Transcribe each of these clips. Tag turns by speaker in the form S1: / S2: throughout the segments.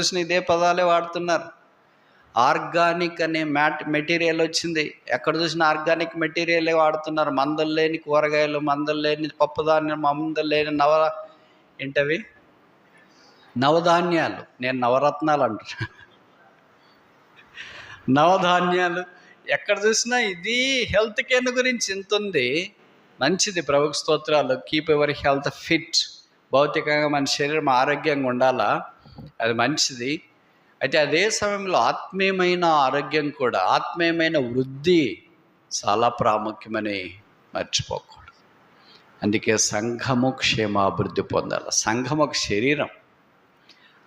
S1: చూసిన ఇదే పదాలే వాడుతున్నారు. ఆర్గానిక్ అనే మెటీరియల్ వచ్చింది. ఎక్కడ చూసిన ఆర్గానిక్ మెటీరియలే వాడుతున్నారు. మందులు లేని కూరగాయలు, మందులు లేని పప్పుధాన్యం, మందులు లేని ఏంటవి నవధాన్యాలు. నేను నవరత్నాలు అంటున్నా. నవధాన్యాలు ఎక్కడ చూసినా ఇది హెల్త్ కేర్ గురించి ఇంత ఉంది. మంచిది, ప్రభుకు స్తోత్రాలు. Keep your health fit. భౌతికంగా మన శరీరం ఆరోగ్యంగా ఉండాలా, అది మంచిది. అయితే అదే సమయంలో ఆత్మీయమైన ఆరోగ్యం కూడా, ఆత్మీయమైన వృద్ధి చాలా ప్రాముఖ్యమని మర్చిపోకూడదు. అందుకే సంఘము క్షేమాభివృద్ధి పొందాలి. సంఘం ఒక శరీరం.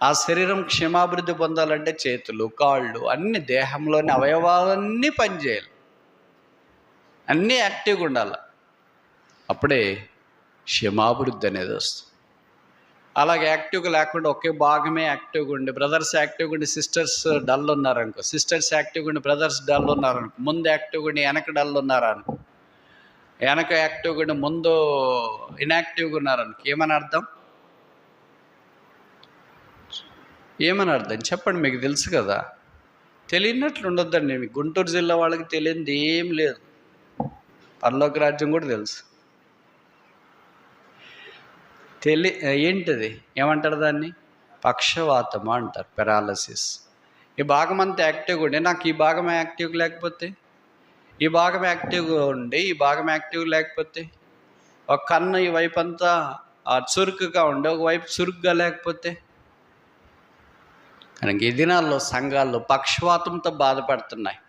S1: ఆ శరీరం క్షేమాభివృద్ధి పొందాలంటే చేతులు, కాళ్ళు, అన్ని దేహంలోని అవయవాలన్నీ పనిచేయాలి, అన్నీ యాక్టివ్గా ఉండాలి. అప్పుడే క్షేమాభివృద్ధి అనేది వస్తుంది. అలాగే యాక్టివ్గా లేకుండా ఒకే భాగమే యాక్టివ్గా ఉండి, బ్రదర్స్ యాక్టివ్గా ఉండి సిస్టర్స్ డల్ ఉన్నారనుకో, సిస్టర్స్ యాక్టివ్గా ఉండి బ్రదర్స్ డల్ ఉన్నారనుకో, ముందు యాక్టివ్గా ఉండి వెనక డల్ ఉన్నారనుకో, వెనక యాక్టివ్గా ఉండి ముందు ఇన్యాక్టివ్గా ఉన్నారనుకో, ఏమని అర్థం? చెప్పండి, మీకు తెలుసు కదా. తెలియనట్లు ఉండొద్దండి. మీకు గుంటూరు జిల్లా వాళ్ళకి తెలియనిది ఏం లేదు. పరలోక రాజ్యం కూడా తెలుసు. ఏంటిది, ఏమంటారు దాన్ని? పక్షవాతము అంటారు, పెరాలసిస్. ఈ భాగం అంతా యాక్టివ్గా ఉండి నాకు ఈ భాగం యాక్టివ్గా లేకపోతే, ఈ భాగం యాక్టివ్గా ఉండి ఈ భాగం యాక్టివ్ లేకపోతే, ఒక కన్ను ఈ వైపు అంతా చురుకుగా ఉండి ఒకవైపు చురుకుగా లేకపోతే, కనుక ఈ దినాల్లో సంఘాల్లో పక్షవాతంతో బాధపడుతున్నాయి.